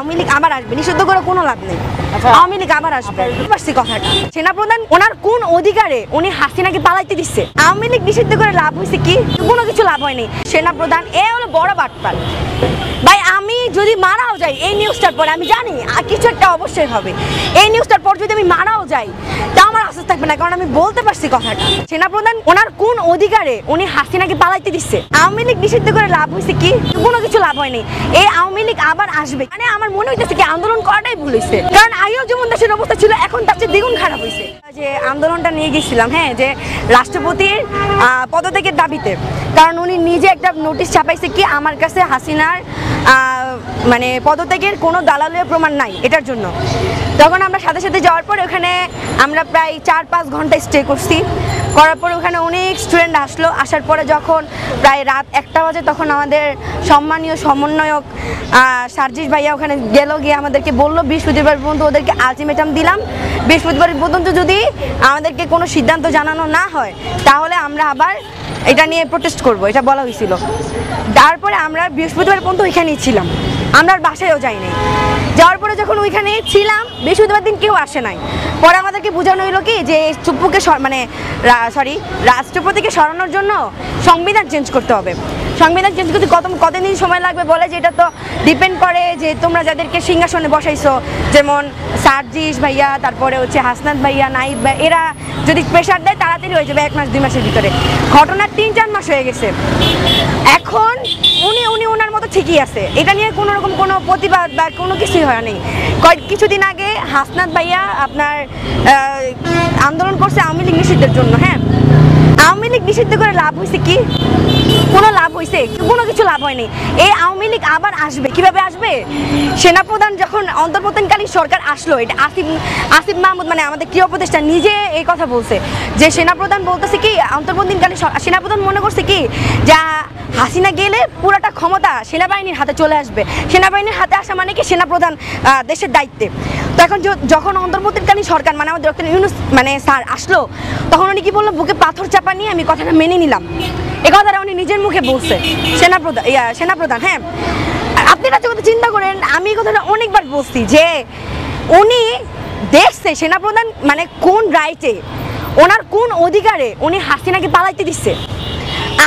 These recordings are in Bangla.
আওয়ামী লীগ আবার আসবে, নিষিদ্ধ করে কোনো লাভ নেই। আওয়ামী লীগ আবার আসবে, পারছি কথাটা। সেনাপ্রধান ওনার কোন অধিকারে উনি হাসিনাকে পালাইতে দিচ্ছে? আওয়ামী লীগ নিষিদ্ধ করে লাভ হয়েছে কি? কোনো কিছু লাভ হয়নি। সেনাপ্রধান এ হলো বড় বাটপাল ভাই। আমি যদি মারাও যাই এই নিউজটার পরে, আমি জানি কিছু একটা অবশ্যই হবে। এই নিউজটার পর যদি আমি মারাও যাই তা আমার আশ্বাস থাকবে না, কারণ আমি বলতে পারছি কথাটা। সেনাপ্রধান ওনার কোন অধিকারে উনি হাসিনাকে পালাইতে দিচ্ছে? আওয়ামী লীগ নিষিদ্ধ করে লাভ হয়েছে কি? কোনো কিছু লাভ হয়নি। এই আওয়ামী লীগ আবার আসবে, মানে আমার মনে হইতেছে কি আন্দোলন করাটাই ভুল হয়েছে, কারণ আগেও যেমন দেশের অবস্থা ছিল এখন তার চেয়ে দ্বিগুণ খারাপ হয়েছে। যে আন্দোলনটা নিয়ে গেছিলাম, হ্যাঁ, যে রাষ্ট্রপতির পদত্যাগের দাবিতে, কারণ উনি নিজে একটা নোটিশ ছাপাইছে কি আমার কাছে হাসিনার মানে পদত্যাগের কোনো দালালীয় প্রমাণ নাই এটার জন্য। তখন আমরা সাথে সাথে যাওয়ার পর ওখানে আমরা প্রায় ৪-৫ ঘন্টা স্টে করছি। করার পরে ওখানে অনেক স্টুডেন্ট আসলো। আসার পরে যখন প্রায় রাত ১টা বাজে তখন আমাদের সম্মানীয় সমন্বয়ক সার্জিস ভাইয়া ওখানে গেল, গিয়ে আমাদেরকে বললো বৃহস্পতিবার পর্যন্ত ওদেরকে আলটিমেটাম দিলাম, বৃহস্পতিবার পর্যন্ত যদি আমাদেরকে কোনো সিদ্ধান্ত জানানো না হয় তাহলে আমরা আবার এটা নিয়ে প্রোটেস্ট করব, এটা বলা হয়েছিল। তারপরে আমরা বৃহস্পতিবার পর্যন্ত ওইখানেই ছিলাম, আমরা আর বাসায়ও যাইনি। যাওয়ার পরে যখন ওইখানে ছিলাম বৃহস্পতিবার দিন কেউ আসে নাই। পরে আমাদেরকে বোঝানো হলো কি যে চুপ্পুকে মানে রাষ্ট্রপতিকে সরানোর জন্য সংবিধান চেঞ্জ করতে হবে। সংবিধান চেঞ্জ করতে কতদিন সময় লাগবে বলে যে এটা তো ডিপেন্ড করে যে তোমরা যাদেরকে সিংহাসনে বসাইছো, যেমন সার্জিস ভাইয়া, তারপরে হচ্ছে হাসনাত ভাইয়া, নাইব ভাই, এরা যদি প্রেশার দেয় তাড়াতাড়ি হয়ে যাবে 1 মাস 2 মাসের ভিতরে। ঘটনা 3-4 মাস হয়ে গেছে। এখন উনি ওনার মতো ঠিকই আছে, এটা নিয়ে কোনো রকম কোনো প্রতিবাদ বা কোনো কিছুই হয় নাই। কিছুদিন আগে হাসনাত ভাইয়া আপনার আন্দোলন করছে আওয়ামী লীগ নিষিদ্ধের জন্য। হ্যাঁ, আওয়ামী লীগ নিষিদ্ধ করে লাভ হয়েছে কি? কোনো লাভ হয়েছে? কোনো কিছু লাভ হয়নি। এই আওয়ামী লীগ আবার আসবে, কিভাবে আসবে? সেনাপ্রধান যখন অন্তর্বর্তীকালীন সরকার আসলো, এটা আসিফ মাহমুদ মানে আমাদের ক্রীড়া উপদেষ্টা নিজে এই কথা বলছে যে সেনাপ্রধান বলতেছে কি অন্তর্বর্তীকালীন সেনাপ্রধান মনে করছে কি যা হাসিনা গেলে পুরোটা ক্ষমতা সেনাবাহিনীর হাতে চলে আসবে, সেনাবাহিনীর হাতে আসা মানে কি সেনাপ্রধান দেশের দায়িত্বে। তো এখন যখন অন্তর্বর্তীকালীন সরকার মানে আমাদের ডক্টর ইউনূস মানে স্যার আসলো, তখন উনি কি বললো, বুকে পাথর চাপা নিয়ে আমি কথাটা মেনে নিলাম। এ কথাটা উনি নিজের মুখে বলছে সেনাপ্রধান। হ্যাঁ, আপনি একটা কথা চিন্তা করেন, আমি এই কথাটা অনেকবার বলছি যে উনি দেখছে সেনাপ্রধান মানে কোন রাইটে, ওনার কোন অধিকারে উনি হাসিনাকে পালাইতে দিচ্ছে।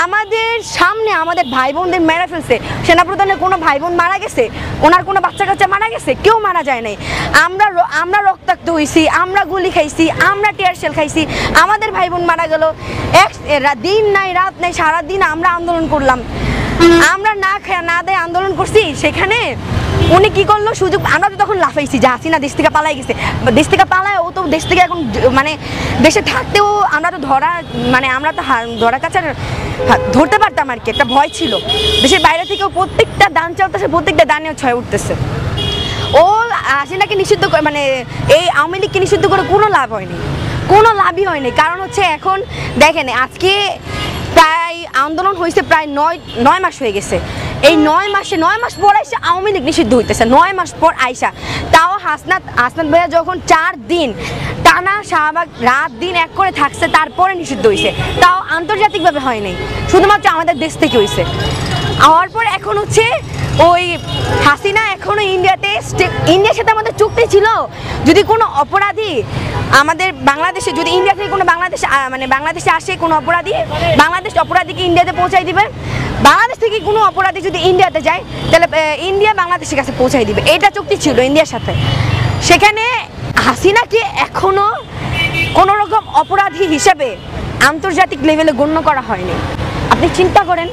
আমাদের সামনে আমাদের ভাই বোনদের মেরে ফেলছে। সেনাপ্রধানের কোনো ভাই বোন মারা গেছে? ওনার কোনো বাচ্চা কাচ্চা মারা গেছে? কেউ মারা যায় নাই। আমরা রক্তাক্ত হয়েছি, আমরা গুলি খাইছি, আমরা টিয়ার শেল খাইছি, আমাদের ভাই বোন মারা গেল। দিন নাই রাত নাই, সারাদিন আমরা আন্দোলন করলাম, আমরা না দেয় আন্দোলন করছি। সেখানে উনি কি করলো, সুযোগ আমরা তো তখন লাফাইছি যে হাসিনা দেশ থেকে পালাই গেছে। দেশ থেকে পালায় ও তো দেশ থেকে এখন মানে দেশে থাকতেও আমরা তো আমরা তো ধরা কাছে ধরতে পারতাম আর কি, একটা ভয় ছিল। দেশের বাইরে থেকেও প্রত্যেকটা দান চালতেছে, প্রত্যেকটা দানেও ছয় উঠতেছে। ও হাসিনাকে নিষিদ্ধ করে মানে এই আওয়ামী লীগকে নিষিদ্ধ করে কোনো লাভ হয়নি, কোনো লাভই হয়নি। কারণ হচ্ছে এখন দেখেন আজকে প্রায় আন্দোলন হয়েছে প্রায় 9 মাস হয়ে গেছে। এই 9 মাস পর আইসা আওয়ামী লীগ নিষিদ্ধ হইতেছে, 9 মাস পর আইসা। তাও হাসনাত ভাইয়া যখন 4 দিন টানা শাহবাগ রাত দিন এক করে থাকছে তারপরে নিষিদ্ধ হয়েছে, তাও আন্তর্জাতিকভাবে হয় নাই, শুধুমাত্র আমাদের দেশ থেকে হয়েছে। হওয়ার পর এখন হচ্ছে ওই হাসিনা এখনো ইন্ডিয়ার সাথে আমাদের চুক্তি ছিল, যদি কোনো অপরাধী আমাদের বাংলাদেশে, যদি ইন্ডিয়া থেকে কোনো বাংলাদেশে আসে কোনো অপরাধী, বাংলাদেশ অপরাধীকে ইন্ডিয়াতে পৌঁছাই দিবে। বাংলাদেশ থেকে কোনো অপরাধী যদি ইন্ডিয়াতে যায় তাহলে ইন্ডিয়া বাংলাদেশের কাছে পৌঁছাই দিবে, এটা চুক্তি ছিল ইন্ডিয়ার সাথে। সেখানে হাসিনাকে এখনো কোনো রকম অপরাধী হিসেবে আন্তর্জাতিক লেভেলে গণ্য করা হয়নি। আপনি চিন্তা করেন,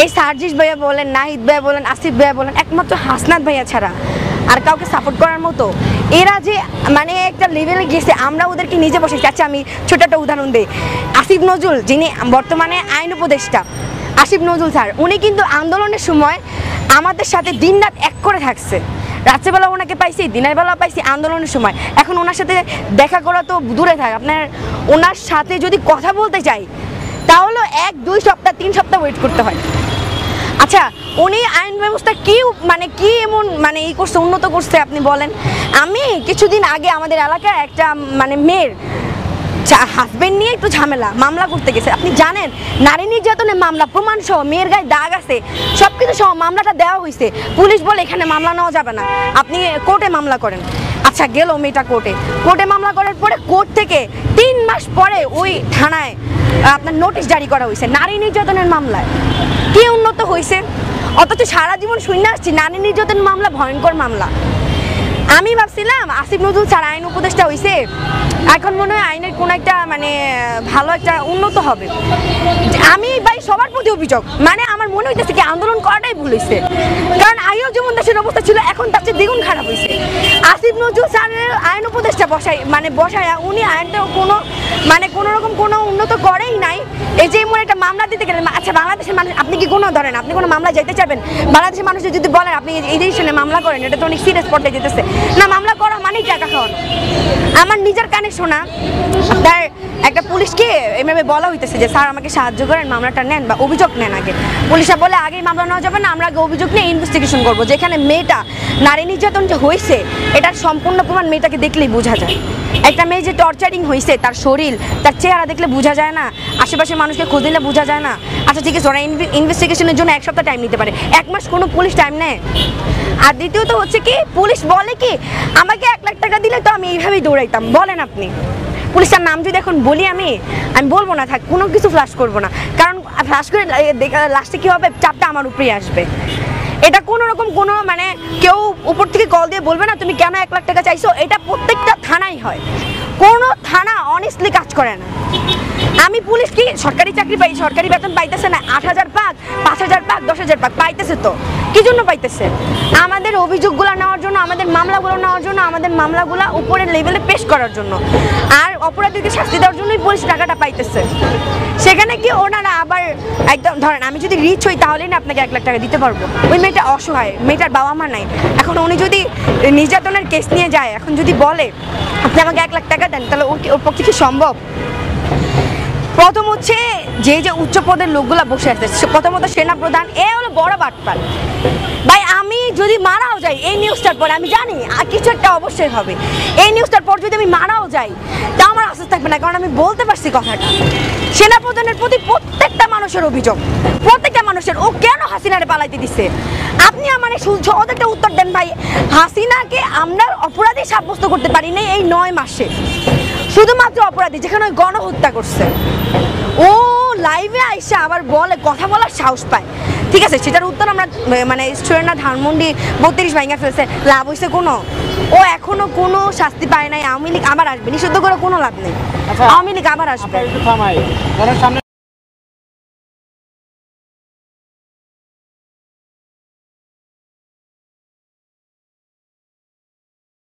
এই সার্জিস ভাইয়া বলেন, নাহিদ ভাইয়া বলেন, আসিফ ভাইয়া বলেন, একমাত্র হাসনাত ভাইয়া ছাড়া আর কাউকে সাপোর্ট করার মতো এরা যে মানে একটা লেভেলে গেছে, আমরা ওদেরকে নিজে বসেছি। আচ্ছা আমি ছোট একটা উদাহরণ দিই, আসিফ নজরুল যিনি বর্তমানে আইন উপদেষ্টা, আসিফ নজরুল স্যার, উনি কিন্তু আন্দোলনের সময় আমাদের সাথে দিনরাত এক করে থাকছে। রাত্রেবেলা ওনাকে পাইছি, দিনের বেলা পাইছি আন্দোলনের সময়। এখন ওনার সাথে দেখা করা তো দূরে থাক, আপনার ওনার সাথে যদি কথা বলতে চাই তাহলে 1-2 সপ্তাহ 3 সপ্তাহ ওয়েট করতে হয়। আচ্ছা উনি আইন ব্যবস্থা কি এমন করছে, উন্নত করছে আপনি বলেন। আমি কিছুদিন আগে আমাদের এলাকায় একটা মেয়ের হাজবেন্ড নিয়ে একটু ঝামেলা, মামলা করতে গেছে। আপনি জানেন নারী নির্যাতনের মামলা প্রমাণ সহ, মেয়ের গায়ে দাগ আছে, সবকিছু সহ মামলাটা দেওয়া হয়েছে। পুলিশ বলে এখানে মামলা নেওয়া যাবে না, আপনি কোর্টে মামলা করেন। আচ্ছা গেল মেয়েটা কোর্টে মামলা করার পরে কোর্ট থেকে 3 মাস পরে ওই থানায় আপনার নোটিশ জারি করা হয়েছে নারী নির্যাতনের মামলায়। কি উন্নত হয়েছে? অথচ সারা জীবন শুনে আসছি নারী নির্যাতন মামলা ভয়ঙ্কর মামলা। আমি ভাবছিলাম আসিফ নজরুল স্যার আইন উপদেষ্টা হয়েছে, এখন মনে হয় আইনের কোনো একটা মানে ভালো একটা উন্নত হবে। আমি ভাই সবার প্রতি অভিযোগ, মানে আমার মনে হইতেছে কি আন্দোলন করাটাই ভুল হয়েছে, কারণ আগেও যেমন দেশের অবস্থা ছিল এখন তার চেয়ে দ্বিগুণ খারাপ হয়েছে। আসিফ নজরুল স্যারের আইন উপদেষ্টা বসায় উনি আইনটা কোনো রকম কোনো উন্নত করেই নাই। এই যে এমন একটা মামলা দিতে গেলেন, আচ্ছা বাংলাদেশের মানুষ, আপনি কি কোনো ধরেন আপনি কোনো মামলা যাইতে চাইবেন? বাংলাদেশের মানুষের যদি বলেন আপনি এই ডিসিশনে মামলা করেন, এটা তো অনেক সিরিয়াস পর্যায়ে যেতেছে না। মামলা করা মানেই টাকা খাওয়ানো। আমার নিজের কানে শোনা তার একটা পুলিশকে এভাবে বলা হইতেছে যে স্যার আমাকে সাহায্য করেন, মামলাটা নেন বা অভিযোগ নেন আগে। পুলিশরা বলে আগেই মামলা নেওয়া যাবে না, আমরা আগে অভিযোগ নিয়ে ইনভেস্টিগেশন করবো। যেখানে মেয়েটা নারী নির্যাতন যে হয়েছে এটার সম্পূর্ণ প্রমাণ মেয়েটাকে দেখলেই বোঝা যায়। একটা মেয়ে যে টর্চারিং হয়েছে, তার শরীর, তার চেহারা দেখলে বোঝা যায় না, আশেপাশের মানুষকে খোঁজ দিলে বোঝা যায় না। আচ্ছা ঠিক আছে, ওরা ইনভেস্টিগেশনের জন্য 1 সপ্তাহ টাইম নিতে পারে, 1 মাস কোনো পুলিশ টাইম নেয়? আর দ্বিতীয়ত হচ্ছে কি, পুলিশ বলে কি আমাকে 1 লাখ টাকা দিলে তো আমি এইভাবেই দৌড়াইতাম। বলেন আপনি, পুলিশের নাম যদি এখন বলি আমি বলবো না, থাক কোনো কিছু ফ্লাশ করবো না, কারণ ফ্লাশ করে লাস্টে কি হবে, চাপটা আমার উপরেই আসবে। এটা কোনো রকম কোনো মানে কেউ উপর থেকে কল দিয়ে বলবে না তুমি কেন 1 লাখ টাকা চাইছো। এটা প্রত্যেকটা থানায় হয়, কোনো থানা অনেস্টলি কাজ করে না। আমি পুলিশ কি সরকারি চাকরি পাই, সরকারি বেতন পাইতেছে না? 8,000 পাক, 5,000 পাক, 10,000 পাক পাইতেছে তো, কি জন্য পাইতেছে? আমাদের অভিযোগগুলো নেওয়ার জন্য, আমাদের মামলাগুলো নেওয়ার জন্য, আমাদের মামলাগুলো উপরের লেভেলে পেশ করার জন্য, আর অপরাধীকে শাস্তি দেওয়ার জন্যই পুলিশ টাকাটা পাইতেছে। সেখানে কি ওনারা আবার একদম ধরেন আমি যদি রিচ হই তাহলেই না আপনাকে 1 লাখ টাকা দিতে পারবো। ওই মেয়েটা অসহায়, মেয়েটার বাবা মা নাই। এখন উনি যদি নির্যাতনের কেস নিয়ে যায়, এখন যদি বলে আপনি আমাকে 1 লাখ টাকা দেন, তাহলে ওর পক্ষে কি সম্ভব? প্রথম হচ্ছে যে উচ্চ পদের লোকগুলা বসে আছে, প্রথমত সেনাপ্রধান, এ হলো বড় বাটপার। ভাই আমি যদি মারাও যাই এই নিউজটার পরে, আমি জানি কিছু একটা অবশ্যই হবে, এই নিউজটার পর যদি আমি মারাও যাই তা আমার আশ্বাস থাকবে না, কারণ আমি বলতে পারছি কথাটা। সেনাপ্রধানের প্রতি প্রত্যেকটা মানুষের অভিযোগ, প্রত্যেকটা মানুষের, ও কেন হাসিনারে পালাইতে দিচ্ছে? আপনি আমার সহজ একটা উত্তর দেন ভাই। হাসিনাকে আমরা অপরাধী সাব্যস্ত করতে পারি নাই এই 9 মাসে, শুধুমাত্র অপরাধী, যেখানে ওই গণহত্যা করছে। ও লাইভে আইসা আবার বলে, কথা বলার সাহস পায়। ঠিক আছে, সেটার উত্তর আমরা মানে স্টুডেন্টরা ধানমন্ডি 32 ভাঙা ফেলছে, লাভ হয়েছে কোনো? ও এখনো কোনো শাস্তি পায় নাই। আওয়ামী লীগ আবার আসবে, নিষিদ্ধ করে কোনো লাভ নেই। আওয়ামী লীগ আবার আসবে।